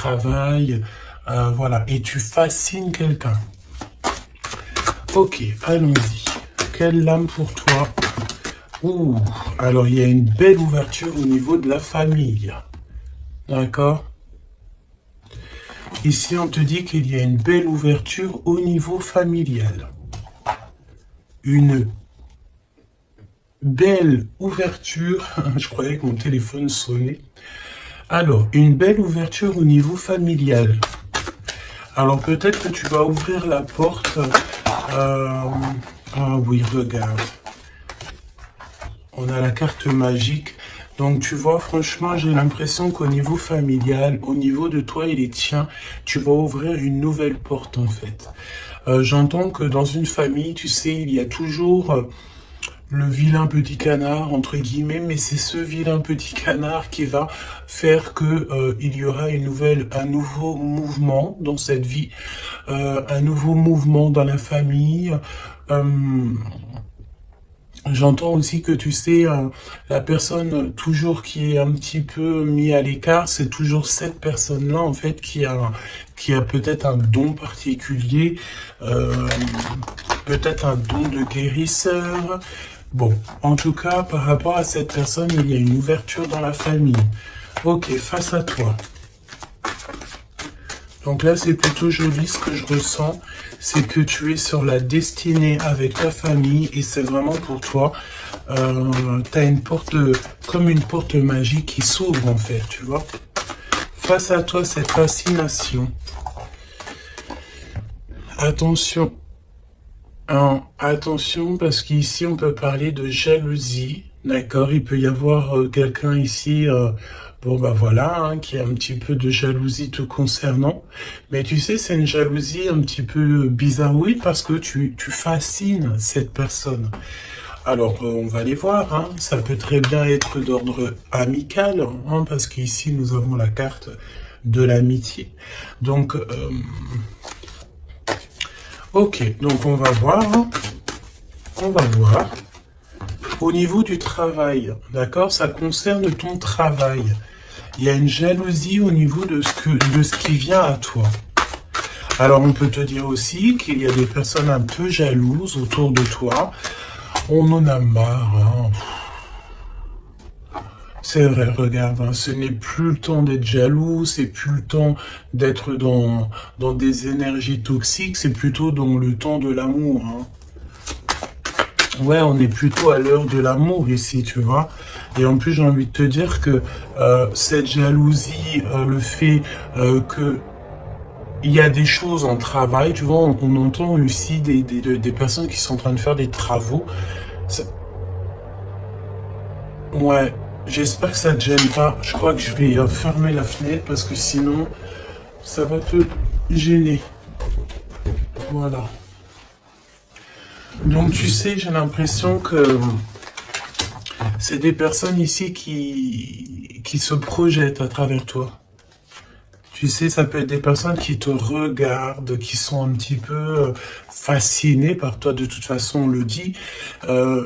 travail, voilà, et tu fascines quelqu'un. Ok, allons-y. Quelle lame pour toi? Ouh, alors il y a une belle ouverture au niveau de la famille. D'accord? Ici, on te dit qu'il y a une belle ouverture au niveau familial. Une belle ouverture. Je croyais que mon téléphone sonnait. Alors, une belle ouverture au niveau familial. Alors, peut-être que tu vas ouvrir la porte. Ah oui, regarde. On a la carte magique. Donc, tu vois, franchement, j'ai l'impression qu'au niveau familial, au niveau de toi et les tiens, tu vas ouvrir une nouvelle porte, en fait. J'entends que dans une famille, tu sais, il y a toujours le vilain petit canard, entre guillemets, mais c'est ce vilain petit canard qui va faire que il y aura un nouveau mouvement dans cette vie, un nouveau mouvement dans la famille. Euh, J'entends aussi que tu sais, la personne toujours qui est un petit peu mis à l'écart, c'est toujours cette personne-là en fait qui a peut-être un don particulier, euh, peut-être un don de guérisseur. Bon, en tout cas, par rapport à cette personne, il y a une ouverture dans la famille. Ok, face à toi. Donc là, c'est plutôt joli ce que je ressens, c'est que tu es sur la destinée avec ta famille et c'est vraiment pour toi. Tu as une porte, comme une porte magique qui s'ouvre en fait, tu vois. Face à toi, cette fascination. Attention, hein, attention parce qu'ici, on peut parler de jalousie. D'accord, il peut y avoir quelqu'un ici, bon bah voilà, hein, qui a un petit peu de jalousie te concernant. Mais tu sais, c'est une jalousie un petit peu bizarroïde parce que tu fascines cette personne. Alors, on va les voir, hein. Ça peut très bien être d'ordre amical, hein, parce qu'ici, nous avons la carte de l'amitié. Donc, ok, donc on va voir, hein. On va voir. Au niveau du travail, d'accord, ça concerne ton travail. Il y a une jalousie au niveau de ce qui vient à toi. Alors, on peut te dire aussi qu'il y a des personnes un peu jalouses autour de toi. On en a marre, hein. C'est vrai, regarde, hein, ce n'est plus le temps d'être jaloux, c'est plus le temps d'être dans des énergies toxiques, c'est plutôt dans le temps de l'amour, hein. Ouais, on est plutôt à l'heure de l'amour ici, tu vois. Et en plus, j'ai envie de te dire que cette jalousie, le fait que il y a des choses en travail, tu vois, on entend aussi des personnes qui sont en train de faire des travaux. Ça- Ouais, j'espère que ça te gêne pas. Je crois que je vais fermer la fenêtre parce que sinon, ça va te gêner. Voilà. Donc, tu sais, j'ai l'impression que c'est des personnes ici qui se projettent à travers toi. Tu sais, ça peut être des personnes qui te regardent, qui sont un petit peu fascinées par toi. De toute façon, on le dit.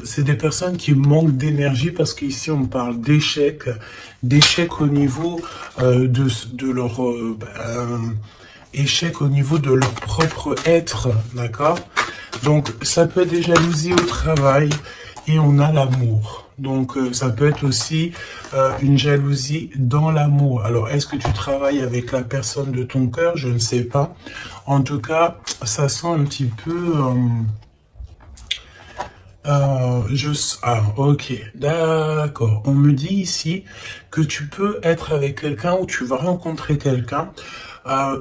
C'est des personnes qui manquent d'énergie parce qu'ici, on parle d'échec au niveau de leur échec au niveau de leur propre être, d'accord? Donc, ça peut être des jalousies au travail et on a l'amour. Donc, ça peut être aussi une jalousie dans l'amour. Alors, est-ce que tu travailles avec la personne de ton cœur? Je ne sais pas. En tout cas, ça sent un petit peu... Ah, ok, d'accord. On me dit ici que tu peux être avec quelqu'un ou tu vas rencontrer quelqu'un.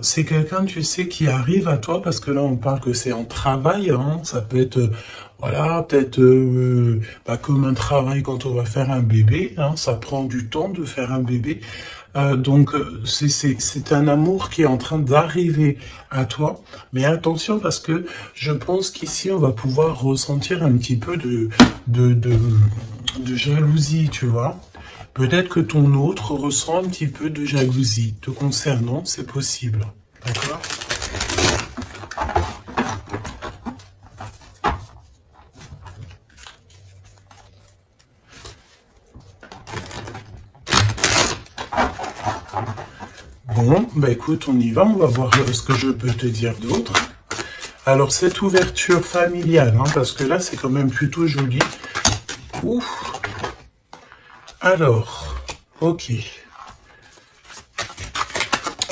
C'est quelqu'un, tu sais, qui arrive à toi parce que là, on parle que c'est en travail, hein. Ça peut être, voilà, peut-être comme un travail quand on va faire un bébé, hein. Ça prend du temps de faire un bébé. Donc, c'est un amour qui est en train d'arriver à toi. Mais attention parce que je pense qu'ici, on va pouvoir ressentir un petit peu de, de, de jalousie, tu vois. Peut-être que ton autre ressent un petit peu de jalousie te concernant, c'est possible. D'accord? Bon, Bon, bah écoute, on y va, on va voir ce que je peux te dire d'autre. Alors, cette ouverture familiale, hein, parce que là, c'est quand même plutôt joli. Ouf. Alors, ok.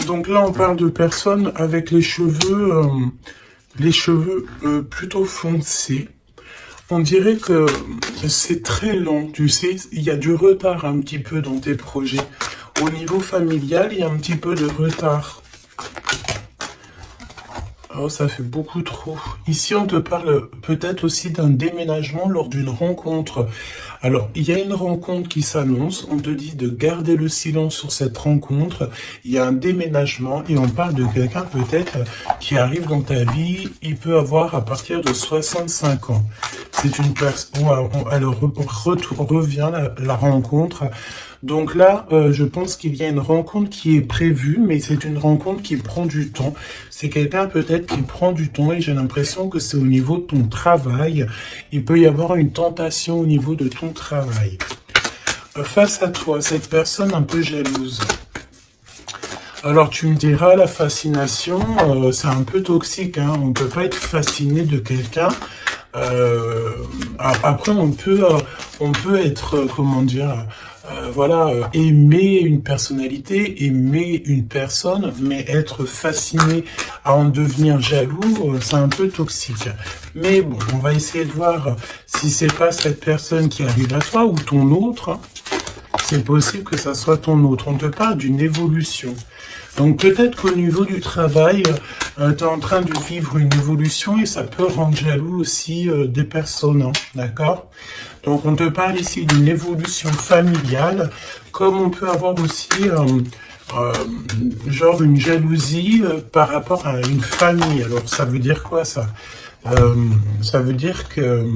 Donc là, on parle de personnes avec les cheveux plutôt foncés. On dirait que c'est très lent, tu sais, il y a du retard un petit peu dans tes projets. Au niveau familial, il y a un petit peu de retard. Oh, ça fait beaucoup trop. Ici, on te parle peut-être aussi d'un déménagement lors d'une rencontre. Alors, il y a une rencontre qui s'annonce. On te dit de garder le silence sur cette rencontre. Il y a un déménagement et on parle de quelqu'un peut-être qui arrive dans ta vie. Il peut avoir à partir de 65 ans. C'est une personne. Alors, revient la rencontre. Donc là, je pense qu'il y a une rencontre qui est prévue, mais c'est une rencontre qui prend du temps. C'est quelqu'un peut-être qui prend du temps et j'ai l'impression que c'est au niveau de ton travail. Il peut y avoir une tentation au niveau de ton travail. Face à toi, cette personne un peu jalouse. Alors tu me diras, la fascination, c'est un peu toxique, hein. On ne peut pas être fasciné de quelqu'un. Après, on peut être, comment dire, aimer une personnalité, aimer une personne, mais être fasciné à en devenir jaloux, c'est un peu toxique. Mais bon, on va essayer de voir si c'est pas cette personne qui arrive à toi ou ton autre. C'est possible que ça soit ton autre. On te parle d'une évolution. Donc peut-être qu'au niveau du travail, tu es en train de vivre une évolution et ça peut rendre jaloux aussi des personnes, hein, d'accord? Donc on te parle ici d'une évolution familiale, comme on peut avoir aussi genre une jalousie par rapport à une famille. Alors ça veut dire quoi ça? Ça veut dire que...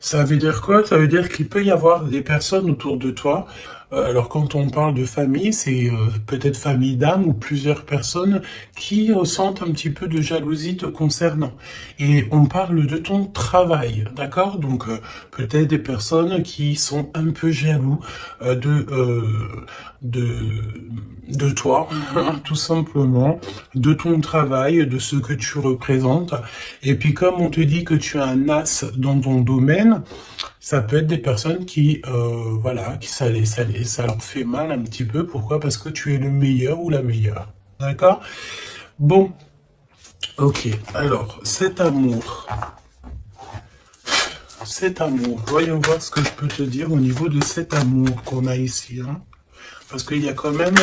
Ça veut dire quoi? Ça veut dire qu'il peut y avoir des personnes autour de toi. Alors quand on parle de famille, c'est peut-être famille d'âme ou plusieurs personnes qui ressentent un petit peu de jalousie te concernant. Et on parle de ton travail, d'accord? Donc peut-être des personnes qui sont un peu jaloux de toi, tout simplement, de ton travail, de ce que tu représentes. Et puis comme on te dit que tu es un as dans ton domaine, ça peut être des personnes qui, ça leur fait mal un petit peu. Pourquoi? Parce que tu es le meilleur ou la meilleure. D'accord? Bon, ok. Alors, cet amour, voyons voir ce que je peux te dire au niveau de cet amour qu'on a ici, hein. Parce qu'il y a quand même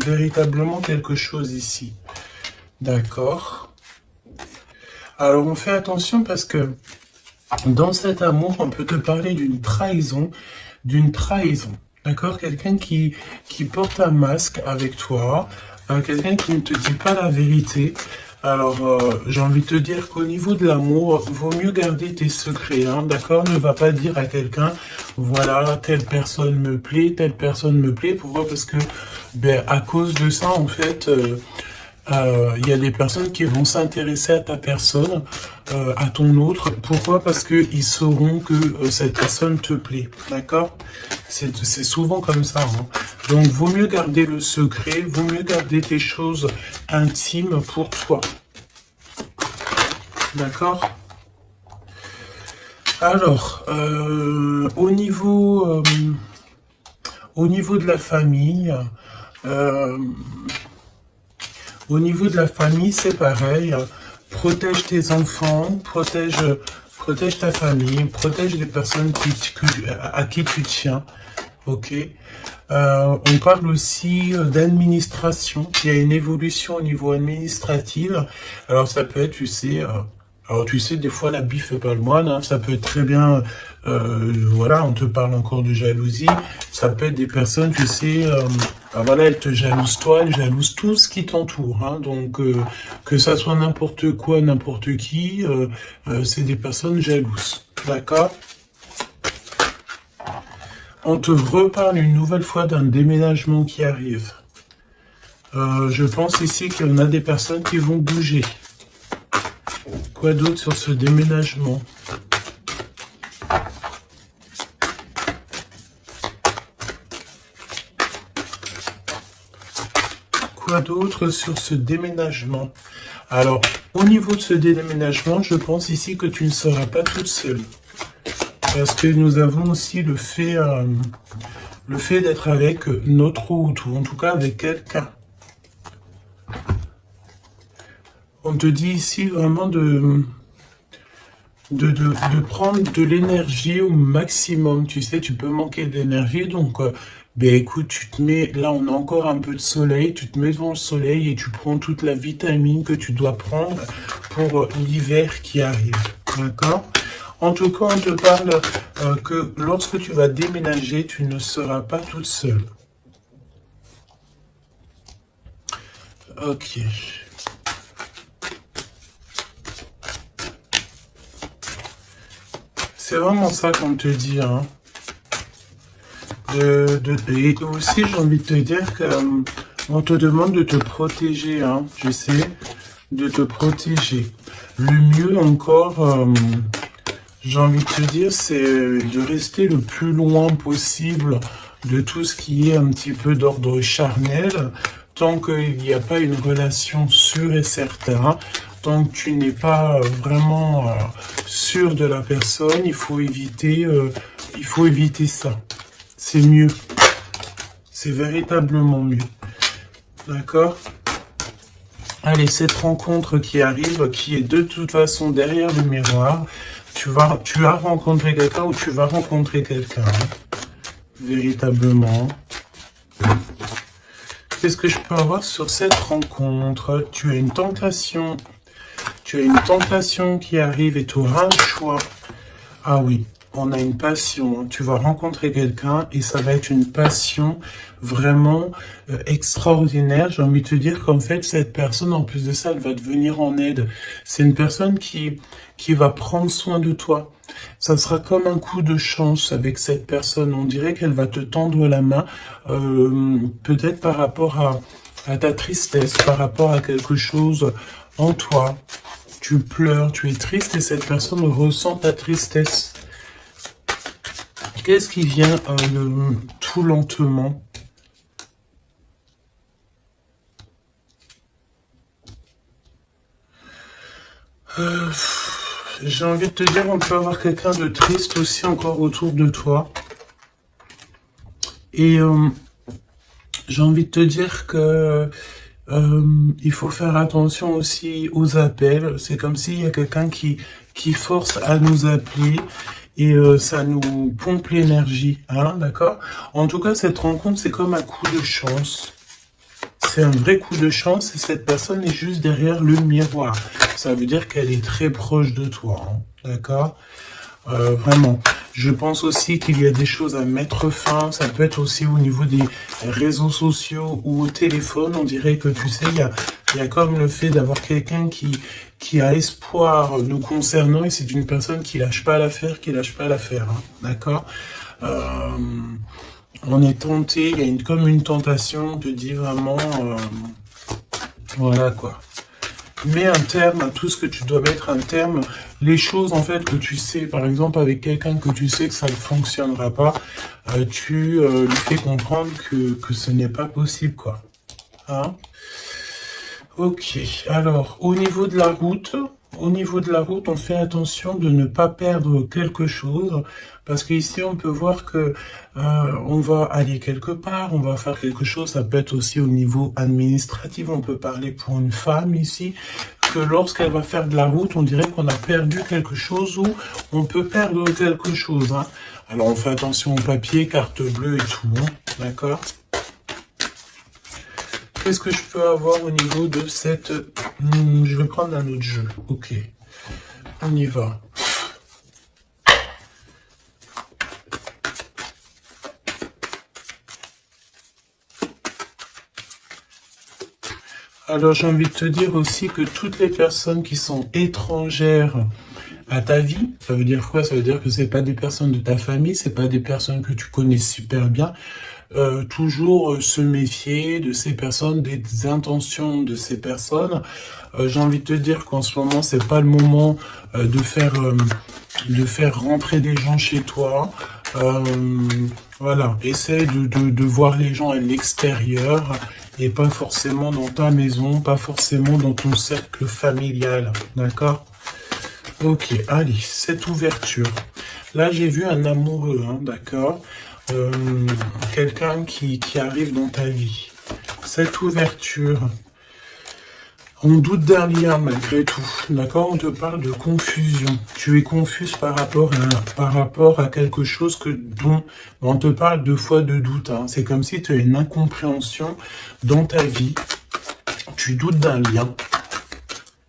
véritablement quelque chose ici. D'accord. Alors, on fait attention parce que dans cet amour, on peut te parler d'une trahison, d'accord? Quelqu'un qui porte un masque avec toi, quelqu'un qui ne te dit pas la vérité. Alors, j'ai envie de te dire qu'au niveau de l'amour, vaut mieux garder tes secrets, hein, d'accord? Ne va pas dire à quelqu'un, voilà, telle personne me plaît, telle personne me plaît. Pourquoi? Parce que, à cause de ça, en fait, il y a des personnes qui vont s'intéresser à ta personne, à ton autre. Pourquoi? Parce que ils sauront que cette personne te plaît, d'accord? C'est souvent comme ça, hein. Donc, vaut mieux garder le secret, vaut mieux garder tes choses intimes pour toi. D'accord? Alors, au niveau de la famille, c'est pareil. Protège tes enfants, protège ta famille, protège les personnes à qui tu tiens. Ok. On parle aussi d'administration. Il y a une évolution au niveau administratif. Alors ça peut être, tu sais, des fois l'habit fait pas le moine, hein. Ça peut être très bien, on te parle encore de jalousie. Ça peut être des personnes, tu sais, elles te jalousent toi, elles jalousent tout ce qui t'entoure, hein. Donc que ça soit n'importe quoi, n'importe qui, c'est des personnes jalouses, d'accord? On te reparle une nouvelle fois d'un déménagement qui arrive. Je pense ici qu'il y en a des personnes qui vont bouger. Quoi d'autre sur ce déménagement? Quoi d'autre sur ce déménagement? Alors, au niveau de ce déménagement, je pense ici que tu ne seras pas toute seule. Parce que nous avons aussi le fait d'être avec notre route, ou en tout cas avec quelqu'un. On te dit ici vraiment de prendre de l'énergie au maximum. Tu sais, tu peux manquer d'énergie, donc ben écoute, tu te mets, là on a encore un peu de soleil, tu te mets devant le soleil et tu prends toute la vitamine que tu dois prendre pour l'hiver qui arrive. D'accord? En tout cas, on te parle que lorsque tu vas déménager, tu ne seras pas toute seule. Ok. C'est vraiment ça qu'on te dit, hein. Et aussi, j'ai envie de te dire que on te demande de te protéger, hein, tu sais, de te protéger. Le mieux encore, j'ai envie de te dire, c'est de rester le plus loin possible de tout ce qui est un petit peu d'ordre charnel, tant qu'il n'y a pas une relation sûre et certaine. Tant que tu n'es pas vraiment sûr de la personne, il faut éviter ça. C'est mieux. C'est véritablement mieux. D'accord? Allez, cette rencontre qui arrive, qui est de toute façon derrière le miroir, tu as rencontré quelqu'un ou tu vas rencontrer quelqu'un. Hein, véritablement. Qu'est-ce que je peux avoir sur cette rencontre? Tu as une tentation. Tu as une tentation qui arrive et tu auras un choix. Ah oui, on a une passion. Tu vas rencontrer quelqu'un et ça va être une passion vraiment extraordinaire. J'ai envie de te dire qu'en fait, cette personne, en plus de ça, elle va te venir en aide. C'est une personne qui va prendre soin de toi. Ça sera comme un coup de chance avec cette personne. On dirait qu'elle va te tendre la main, peut-être par rapport à ta tristesse, par rapport à quelque chose en toi. Tu pleures, tu es triste et cette personne ressent ta tristesse. Qu'est-ce qui vient tout lentement? J'ai envie de te dire, on peut avoir quelqu'un de triste aussi encore autour de toi. Et j'ai envie de te dire que il faut faire attention aussi aux appels. C'est comme s'il y a quelqu'un qui force à nous appeler et ça nous pompe l'énergie, hein, d'accord? En tout cas, cette rencontre, c'est comme un coup de chance. C'est un vrai coup de chance et cette personne est juste derrière le miroir. Ça veut dire qu'elle est très proche de toi, hein, d'accord? Vraiment. Je pense aussi qu'il y a des choses à mettre fin. Ça peut être aussi au niveau des réseaux sociaux ou au téléphone. On dirait que, tu sais, il y a comme le fait d'avoir quelqu'un qui a espoir nous concernant et c'est une personne qui lâche pas l'affaire, hein, d'accord? On est tenté, il y a comme une tentation, on te dit vraiment, voilà quoi. Mets un terme à tout ce que tu dois mettre un terme. Les choses en fait que tu sais, par exemple avec quelqu'un que tu sais que ça ne fonctionnera pas, tu lui fais comprendre que ce n'est pas possible quoi. Hein? Ok, alors au niveau de la route, on fait attention de ne pas perdre quelque chose, parce qu'ici on peut voir que on va aller quelque part, on va faire quelque chose, ça peut être aussi au niveau administratif, on peut parler pour une femme ici, que lorsqu'elle va faire de la route, on dirait qu'on a perdu quelque chose ou on peut perdre quelque chose. Hein. Alors on fait attention au papier, carte bleue et tout, hein, d'accord? Qu'est-ce que je peux avoir au niveau de cette... je vais prendre un autre jeu. Ok. On y va. Alors, j'ai envie de te dire aussi que toutes les personnes qui sont étrangères à ta vie, ça veut dire quoi? Ça veut dire que c'est pas des personnes de ta famille, c'est pas des personnes que tu connais super bien. Toujours se méfier de ces personnes, des intentions de ces personnes. J'ai envie de te dire qu'en ce moment, c'est pas le moment de faire rentrer des gens chez toi. Voilà, essaie de voir les gens à l'extérieur et pas forcément dans ta maison, pas forcément dans ton cercle familial, d'accord? Ok, allez, cette ouverture. Là, j'ai vu un amoureux, hein, d'accord? Quelqu'un qui arrive dans ta vie. Cette ouverture, on doute d'un lien malgré tout, d'accord? On te parle de confusion. Tu es confuse par rapport à quelque chose dont on te parle deux fois de doute. Hein. C'est comme si tu as une incompréhension dans ta vie. Tu doutes d'un lien.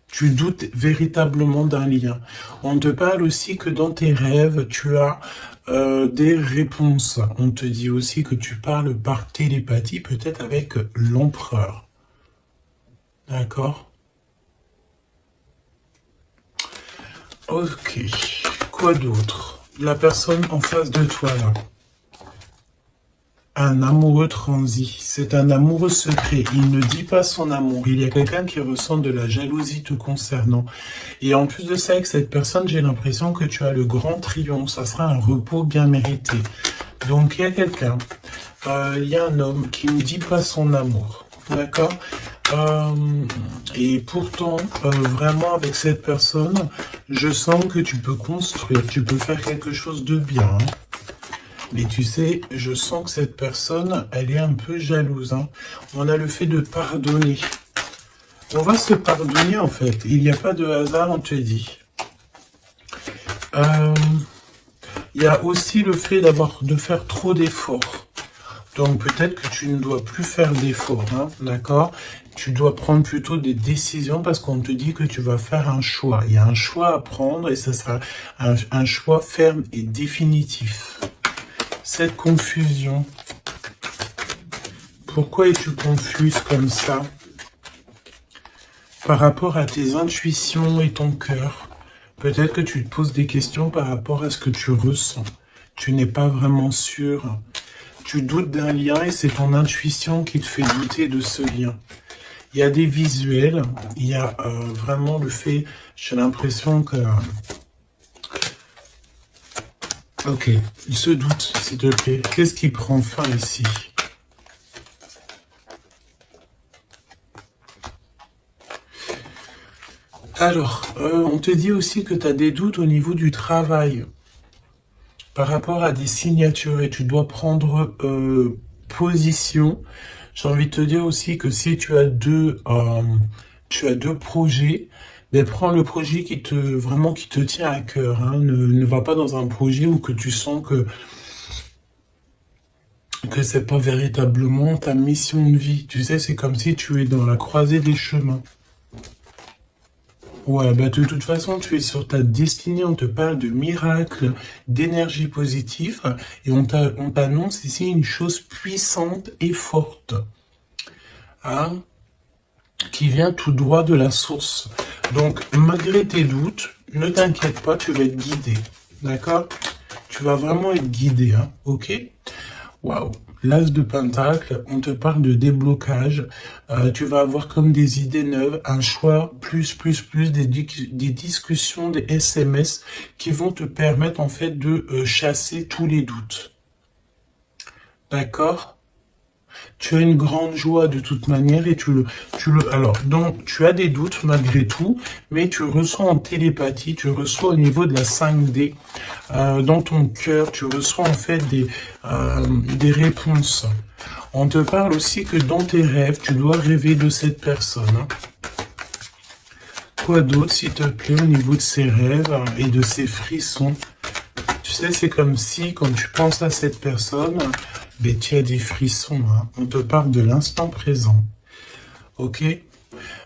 Tu doutes véritablement d'un lien. On te parle aussi que dans tes rêves, tu as des réponses. On te dit aussi que tu parles par télépathie, peut-être avec l'empereur. D'accord? Ok. Quoi d'autre? La personne en face de toi, là. Un amoureux transi. C'est un amoureux secret. Il ne dit pas son amour. Il y a quelqu'un qui ressent de la jalousie te concernant. Et en plus de ça, avec cette personne, j'ai l'impression que tu as le grand triomphe. Ça sera un repos bien mérité. Donc, il y a quelqu'un. Il y a un homme qui ne dit pas son amour. D'accord? Et pourtant, vraiment, avec cette personne, je sens que tu peux construire. Tu peux faire quelque chose de bien. Hein. Mais tu sais, je sens que cette personne, elle est un peu jalouse. Hein. On a le fait de pardonner. On va se pardonner, en fait. Il n'y a pas de hasard, on te dit. Il y a aussi le fait de faire trop d'efforts. Donc, peut-être que tu ne dois plus faire d'efforts, hein, d'accord? Tu dois prendre plutôt des décisions parce qu'on te dit que tu vas faire un choix. Il y a un choix à prendre et ce sera un choix ferme et définitif. Cette confusion, pourquoi es-tu confuse comme ça? Par rapport à tes intuitions et ton cœur, peut-être que tu te poses des questions par rapport à ce que tu ressens. Tu n'es pas vraiment sûr. Tu doutes d'un lien et c'est ton intuition qui te fait douter de ce lien. Il y a des visuels, il y a vraiment le fait, j'ai l'impression que... Ok, il se doute, s'il te plaît. Qu'est-ce qui prend fin ici? Alors, on te dit aussi que tu as des doutes au niveau du travail. Par rapport à des signatures et tu dois prendre position. J'ai envie de te dire aussi que si tu as deux projets, mais prends le projet qui te tient à cœur. Hein. Ne va pas dans un projet où que tu sens que c'est pas véritablement ta mission de vie. Tu sais, c'est comme si tu es dans la croisée des chemins. Ouais, bah de toute façon, tu es sur ta destinée, on te parle de miracles, d'énergie positive, et on t'annonce ici une chose puissante et forte, hein, qui vient tout droit de la source. Donc, malgré tes doutes, ne t'inquiète pas, tu vas être guidé, d'accord? Tu vas vraiment être guidé, hein, ok? Waouh! L'As de Pentacle, on te parle de déblocage, tu vas avoir comme des idées neuves, un choix, des discussions, des SMS qui vont te permettre en fait de chasser tous les doutes. D'accord? Tu as une grande joie de toute manière et alors, donc, tu as des doutes malgré tout, mais tu ressens en télépathie, tu reçois au niveau de la 5D, dans ton cœur, tu reçois en fait des réponses. On te parle aussi que dans tes rêves, tu dois rêver de cette personne. Hein. Quoi d'autre, s'il te plaît, au niveau de ces rêves et de ces frissons? Tu sais, c'est comme si, quand tu penses à cette personne, mais tu as des frissons, hein. On te parle de l'instant présent. Ok?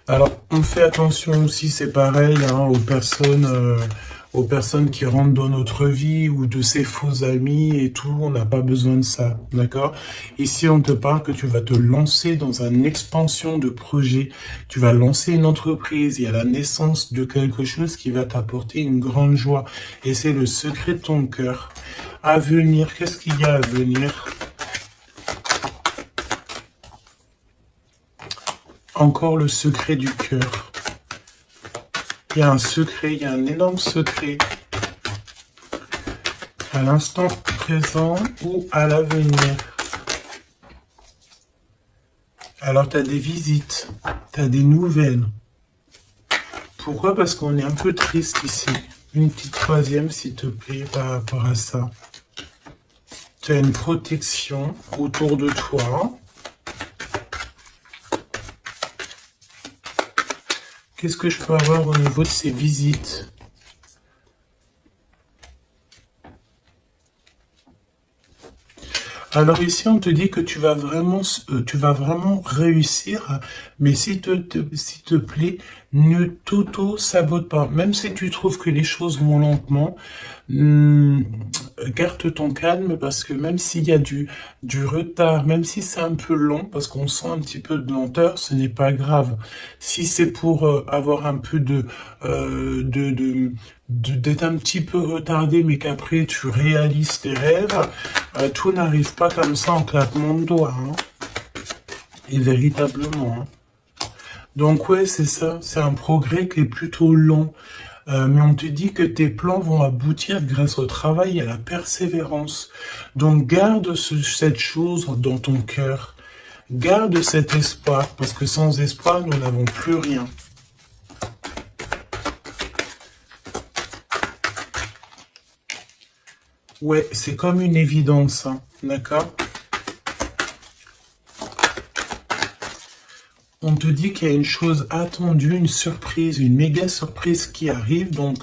Alors, on fait attention aussi, c'est pareil, hein, aux personnes qui rentrent dans notre vie ou de ces faux amis et tout, on n'a pas besoin de ça, d'accord? Ici, on te parle que tu vas te lancer dans une expansion de projet, tu vas lancer une entreprise, il y a la naissance de quelque chose qui va t'apporter une grande joie. Et c'est le secret de ton cœur. À venir, qu'est-ce qu'il y a à venir? Encore le secret du cœur. Il y a un secret, il y a un énorme secret. À l'instant présent ou à l'avenir. Alors, tu as des visites, tu as des nouvelles. Pourquoi? Parce qu'on est un peu triste ici. Une petite troisième, s'il te plaît, par rapport à ça. Tu as une protection autour de toi. Qu'est-ce que je peux avoir au niveau de ces visites? Alors ici, on te dit que tu vas vraiment réussir, mais s'il te plaît, ne t'auto-sabote pas. Même si tu trouves que les choses vont lentement, hum, garde ton calme parce que même s'il y a du retard, même si c'est un peu long, parce qu'on sent un petit peu de lenteur, ce n'est pas grave. Si c'est pour avoir un peu d'être un petit peu retardé, mais qu'après tu réalises tes rêves, tout n'arrive pas comme ça en claquement de doigts, hein. Et véritablement, hein. Donc ouais, c'est ça, c'est un progrès qui est plutôt long. Mais on te dit que tes plans vont aboutir grâce au travail et à la persévérance. Donc garde cette chose dans ton cœur. Garde cet espoir, parce que sans espoir, nous n'avons plus rien. Ouais, c'est comme une évidence, hein, d'accord? On te dit qu'il y a une chose attendue, une surprise, une méga surprise qui arrive, donc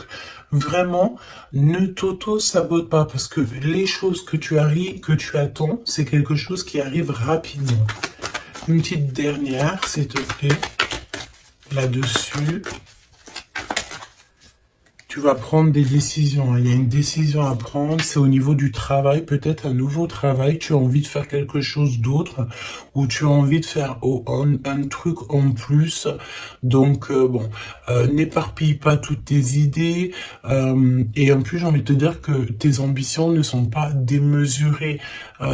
vraiment, ne t'auto-sabote pas, parce que les choses que tu attends, c'est quelque chose qui arrive rapidement. Une petite dernière, s'il te plaît, là-dessus. Tu vas prendre des décisions, hein. Il y a une décision à prendre, c'est au niveau du travail, peut-être un nouveau travail, tu as envie de faire quelque chose d'autre, ou tu as envie de faire un truc en plus. Donc bon, n'éparpille pas toutes tes idées, et en plus j'ai envie de te dire que tes ambitions ne sont pas démesurées.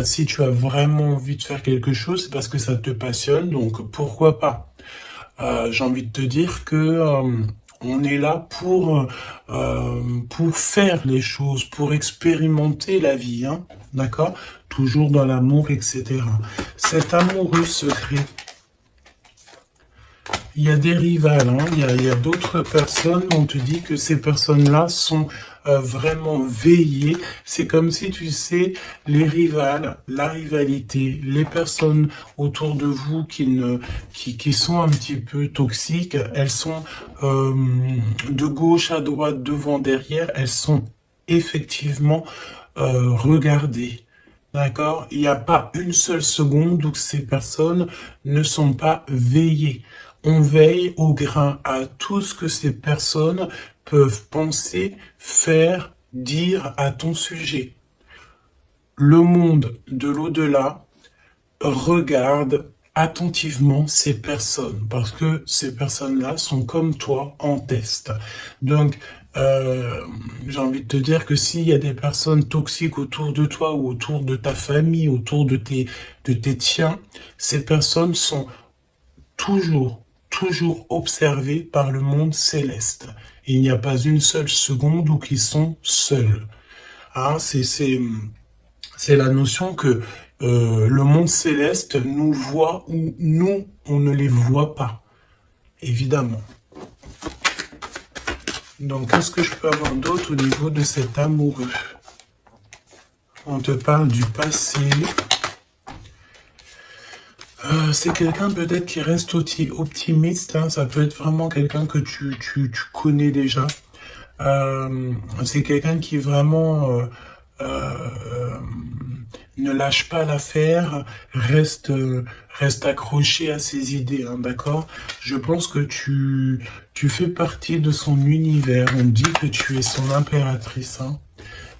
Si tu as vraiment envie de faire quelque chose, c'est parce que ça te passionne, donc pourquoi pas. J'ai envie de te dire que on est là pour faire les choses, pour expérimenter la vie, hein, d'accord? Toujours dans l'amour, etc. Cet amoureux secret, il y a des rivales, hein, il y a d'autres personnes, on te dit que ces personnes-là sont vraiment veillées. C'est comme si, tu sais, les rivales, la rivalité, les personnes autour de vous qui sont un petit peu toxiques, elles sont de gauche à droite, devant, derrière, elles sont effectivement regardées. D'accord? Il n'y a pas une seule seconde où ces personnes ne sont pas veillées. On veille au grain à tout ce que ces personnes peuvent penser, faire, dire à ton sujet. Le monde de l'au-delà regarde attentivement ces personnes, parce que ces personnes-là sont comme toi en test. Donc, j'ai envie de te dire que s'il y a des personnes toxiques autour de toi ou autour de ta famille, autour de tes tiens, ces personnes sont toujours observés par le monde céleste. Il n'y a pas une seule seconde où ils sont seuls. Hein, c'est la notion que le monde céleste nous voit ou nous, on ne les voit pas, évidemment. Donc, qu'est-ce que je peux avoir d'autre au niveau de cet amoureux? On te parle du passé. C'est quelqu'un peut-être qui reste optimiste, hein. Ça peut être vraiment quelqu'un que tu connais déjà. C'est quelqu'un qui vraiment ne lâche pas l'affaire, reste accroché à ses idées, hein, d'accord? Je pense que tu fais partie de son univers. On dit que tu es son impératrice, hein.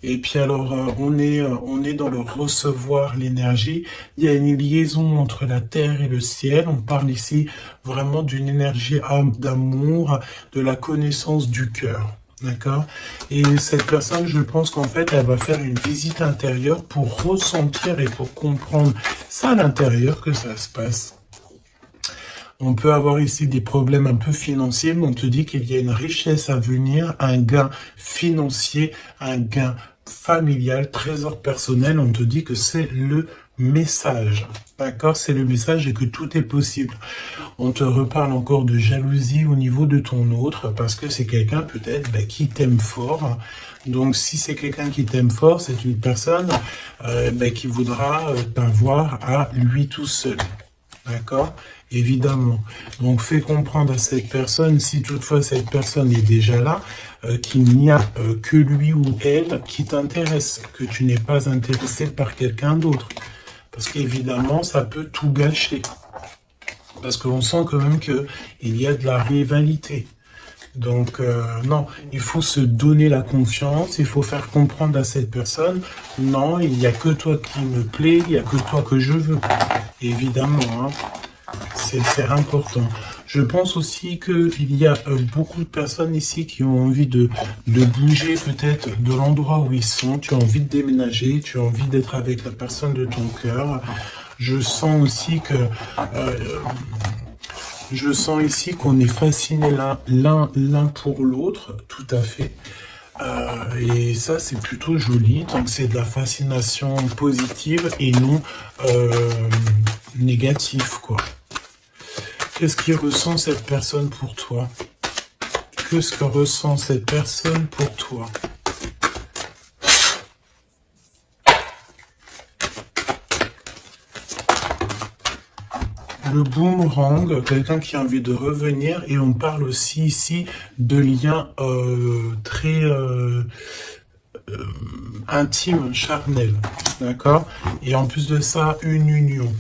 Et puis alors, on est dans le recevoir l'énergie. Il y a une liaison entre la terre et le ciel. On parle ici vraiment d'une énergie d'amour, de la connaissance du cœur. D'accord? Et cette personne, je pense qu'en fait, elle va faire une visite intérieure pour ressentir et pour comprendre ça à l'intérieur que ça se passe. On peut avoir ici des problèmes un peu financiers, mais on te dit qu'il y a une richesse à venir, un gain financier, un gain familial, trésor personnel. On te dit que c'est le message. D'accord? C'est le message et que tout est possible. On te reparle encore de jalousie au niveau de ton autre parce que c'est quelqu'un peut-être qui t'aime fort. Donc si c'est quelqu'un qui t'aime fort, c'est une personne qui voudra t'avoir à lui tout seul. D'accord? Évidemment. Donc fais comprendre à cette personne, si toutefois cette personne est déjà là, qu'il n'y a que lui ou elle qui t'intéresse, que tu n'es pas intéressé par quelqu'un d'autre. Parce qu'évidemment, ça peut tout gâcher. Parce qu'on sent quand même qu'il y a de la rivalité. Donc, non, il faut se donner la confiance, il faut faire comprendre à cette personne, non, il n'y a que toi qui me plaît, il n'y a que toi que je veux. Évidemment, hein, c'est important. Je pense aussi qu'il y a beaucoup de personnes ici qui ont envie de bouger peut-être de l'endroit où ils sont. Tu as envie de déménager, tu as envie d'être avec la personne de ton cœur. Je sens aussi que... je sens ici qu'on est fascinés l'un pour l'autre, tout à fait. Et ça, c'est plutôt joli. Donc, c'est de la fascination positive et non négative, quoi. Qu'est-ce que ressent cette personne pour toi? Qu'est-ce que ressent cette personne pour toi? Le boomerang, quelqu'un qui a envie de revenir, et on parle aussi ici de liens très intimes, charnels, d'accord? Et en plus de ça, une union.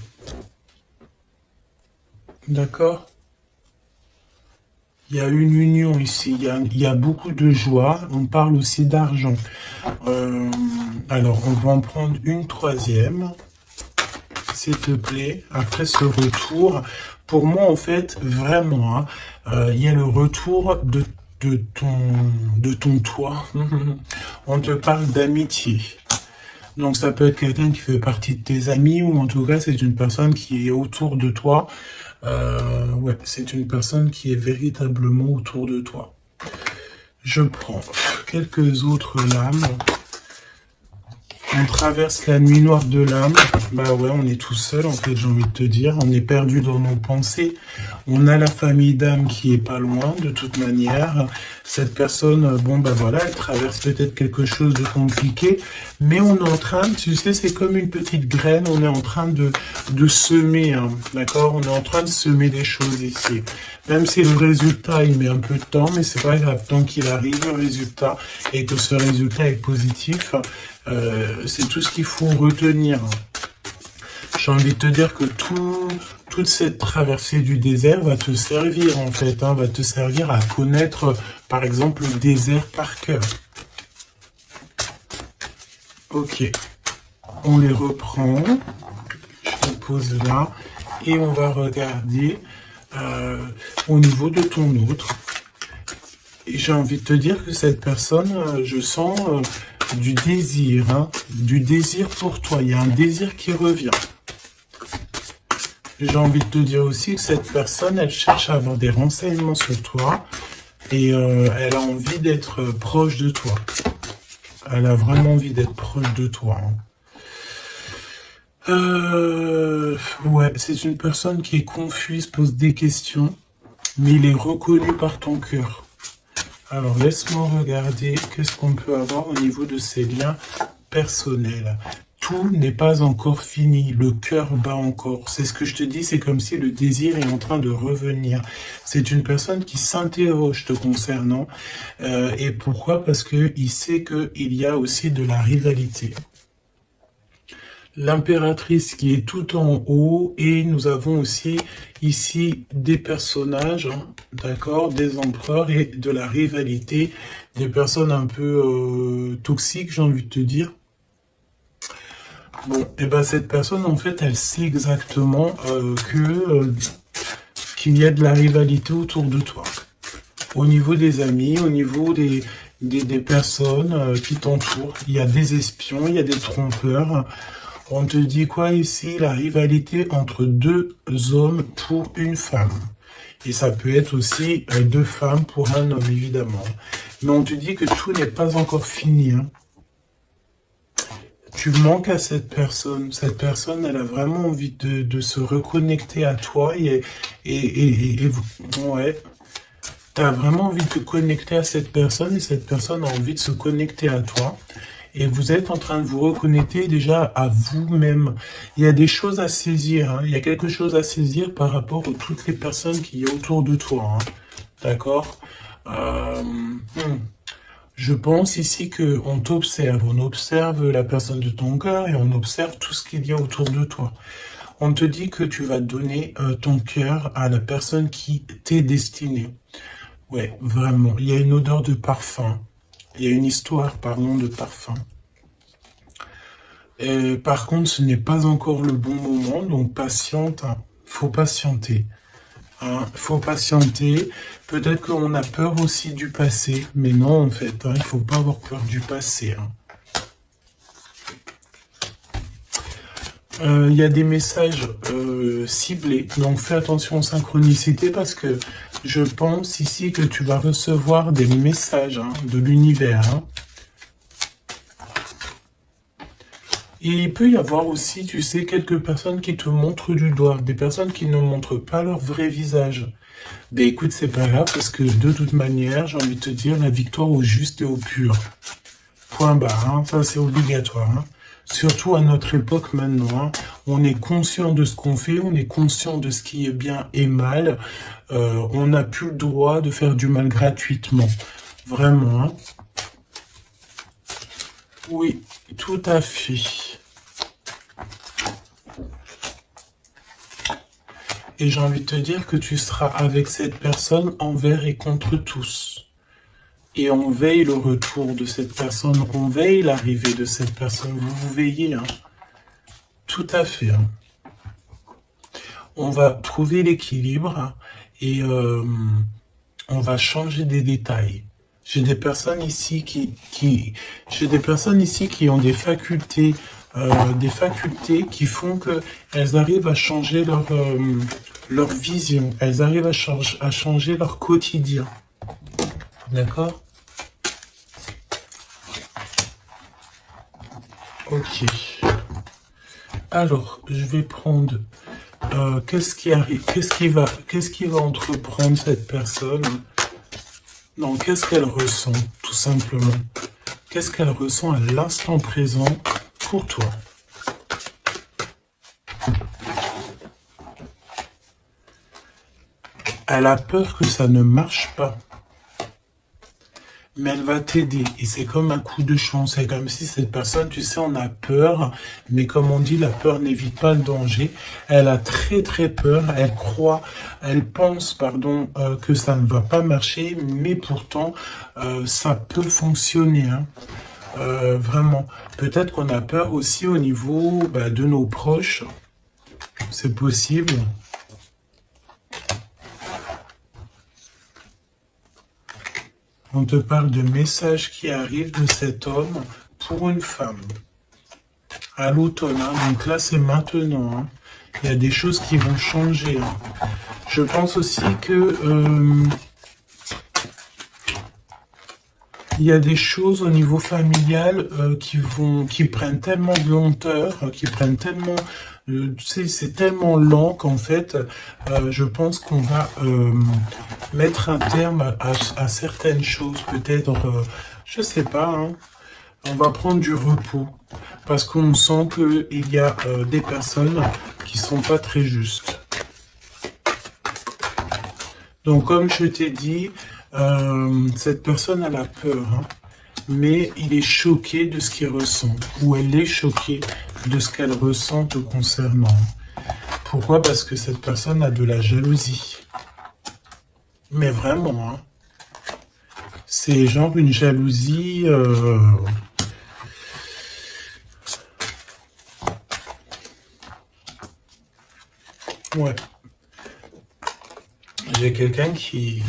D'accord? Il y a une union ici, il y a beaucoup de joie, on parle aussi d'argent. Alors, on va en prendre une troisième, s'il te plaît, après ce retour. Pour moi, en fait, vraiment, hein, il y a le retour de ton toi. On te parle d'amitié. Donc, ça peut être quelqu'un qui fait partie de tes amis, ou en tout cas, c'est une personne qui est autour de toi. Ouais, c'est une personne qui est véritablement autour de toi. Je prends quelques autres lames. On traverse la nuit noire de l'âme. Bah ouais, on est tout seul, en fait, j'ai envie de te dire. On est perdu dans nos pensées. On a la famille d'âme qui est pas loin, de toute manière. Cette personne, bon, bah voilà, elle traverse peut-être quelque chose de compliqué. Mais on est en train, tu sais, c'est comme une petite graine. On est en train de semer, hein, d'accord? On est en train de semer des choses ici. Même si le résultat, il met un peu de temps, mais c'est pas grave. Tant qu'il arrive, le résultat, et que ce résultat est positif, c'est tout ce qu'il faut retenir. J'ai envie de te dire que toute cette traversée du désert va te servir, en fait, hein, va te servir à connaître, par exemple, le désert par cœur. Ok, on les reprend, je les pose là, et on va regarder au niveau de ton autre. Et j'ai envie de te dire que cette personne, je sens du désir, hein, du désir pour toi. Il y a un désir qui revient. J'ai envie de te dire aussi que cette personne, elle cherche à avoir des renseignements sur toi et elle a envie d'être proche de toi. Elle a vraiment envie d'être proche de toi. Hein. Ouais, c'est une personne qui est confuse, pose des questions, mais il est reconnu par ton cœur. Alors, laisse-moi regarder qu'est-ce qu'on peut avoir au niveau de ces liens personnels. Tout n'est pas encore fini, le cœur bat encore. C'est ce que je te dis, c'est comme si le désir est en train de revenir. C'est une personne qui s'interroge te concernant. Et pourquoi? Parce qu'il sait qu'il y a aussi de la rivalité. L'impératrice qui est tout en haut, et nous avons aussi ici des personnages, hein, d'accord, des empereurs et de la rivalité, des personnes un peu toxiques, j'ai envie de te dire. Bon, et ben cette personne, en fait, elle sait exactement qu'il y a de la rivalité autour de toi. Au niveau des amis, au niveau des personnes qui t'entourent, il y a des espions, il y a des trompeurs. On te dit quoi ici? La rivalité entre deux hommes pour une femme. Et ça peut être aussi deux femmes pour un homme, évidemment. Mais on te dit que tout n'est pas encore fini. Hein. Tu manques à cette personne. Cette personne, elle a vraiment envie de se reconnecter à toi ouais. T'as vraiment envie de te connecter à cette personne et cette personne a envie de se connecter à toi. Et vous êtes en train de vous reconnecter déjà à vous-même. Il y a des choses à saisir, hein. Il y a quelque chose à saisir par rapport à toutes les personnes qui y a autour de toi, hein. D'accord? Je pense ici que on t'observe. On observe la personne de ton cœur et on observe tout ce qu'il y a autour de toi. On te dit que tu vas donner ton cœur à la personne qui t'est destinée. Ouais, vraiment. Il y a une odeur de parfum. Il y a une histoire, pardon, de parfum. Par contre, ce n'est pas encore le bon moment, donc patiente, hein. Faut patienter. Hein. Faut patienter. Peut-être qu'on a peur aussi du passé, mais non, en fait, hein, il faut pas avoir peur du passé. Hein. Il y a des messages ciblés, donc fais attention aux synchronicités parce que je pense ici que tu vas recevoir des messages hein, de l'univers. Hein. Et il peut y avoir aussi, tu sais, quelques personnes qui te montrent du doigt, des personnes qui ne montrent pas leur vrai visage. Ben écoute, c'est pas grave parce que de toute manière, j'ai envie de te dire la victoire au juste et au pur. Point barre, hein, ça c'est obligatoire. Hein. Surtout à notre époque maintenant, hein, on est conscient de ce qu'on fait, on est conscient de ce qui est bien et mal. On n'a plus le droit de faire du mal gratuitement. Vraiment. Hein. Oui, tout à fait. Et j'ai envie de te dire que tu seras avec cette personne envers et contre tous. Et on veille le retour de cette personne, on veille l'arrivée de cette personne. Vous veillez, hein. Tout à fait. Hein. On va trouver l'équilibre hein, et on va changer des détails. J'ai des personnes ici j'ai des personnes ici qui ont des facultés qui font que elles arrivent à changer leur vision. Elles arrivent à changer leur quotidien. D'accord? Ok. Alors, je vais prendre. Qu'est-ce qui arrive? Qu'est-ce qui va entreprendre cette personne? Non, qu'est-ce qu'elle ressent, tout simplement? Qu'est-ce qu'elle ressent à l'instant présent pour toi? Elle a peur que ça ne marche pas. Mais elle va t'aider. Et c'est comme un coup de chance. C'est comme si cette personne, tu sais, on a peur. Mais comme on dit, la peur n'évite pas le danger. Elle a très très peur. Elle pense, pardon, que ça ne va pas marcher. Mais pourtant, ça peut fonctionner. Hein. Vraiment. Peut-être qu'on a peur aussi au niveau de nos proches. C'est possible. On te parle de messages qui arrivent de cet homme pour une femme. À l'automne, hein, donc là c'est maintenant. Hein. Il y a des choses qui vont changer. Hein. Je pense aussi que il y a des choses au niveau familial qui prennent tellement de lenteur, qui prennent tellement, tu sais, c'est tellement lent qu'en fait, je pense qu'on va mettre un terme à certaines choses, peut-être, je sais pas, hein, on va prendre du repos, parce qu'on sent qu'il y a des personnes qui sont pas très justes. Donc, comme je t'ai dit, cette personne elle a peur, hein, mais il est choqué de ce qu'il ressent, ou elle est choquée de ce qu'elle ressent te concernant. Pourquoi? Parce que cette personne a de la jalousie. Mais vraiment, hein, c'est genre une jalousie... Ouais. J'ai quelqu'un qui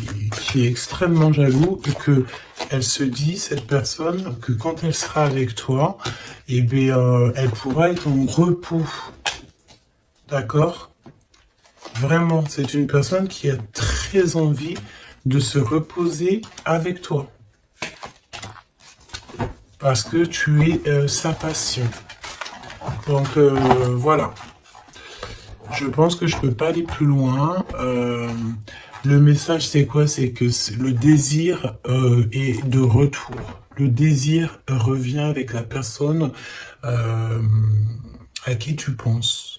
est extrêmement jaloux et que elle se dit, cette personne, que quand elle sera avec toi, eh bien, elle pourra être en repos. D'accord? Vraiment, c'est une personne qui a très envie de se reposer avec toi. Parce que tu es sa passion. Donc, voilà. Je pense que je peux pas aller plus loin. Le message, c'est quoi? C'est que le désir est de retour. Le désir revient avec la personne à qui tu penses.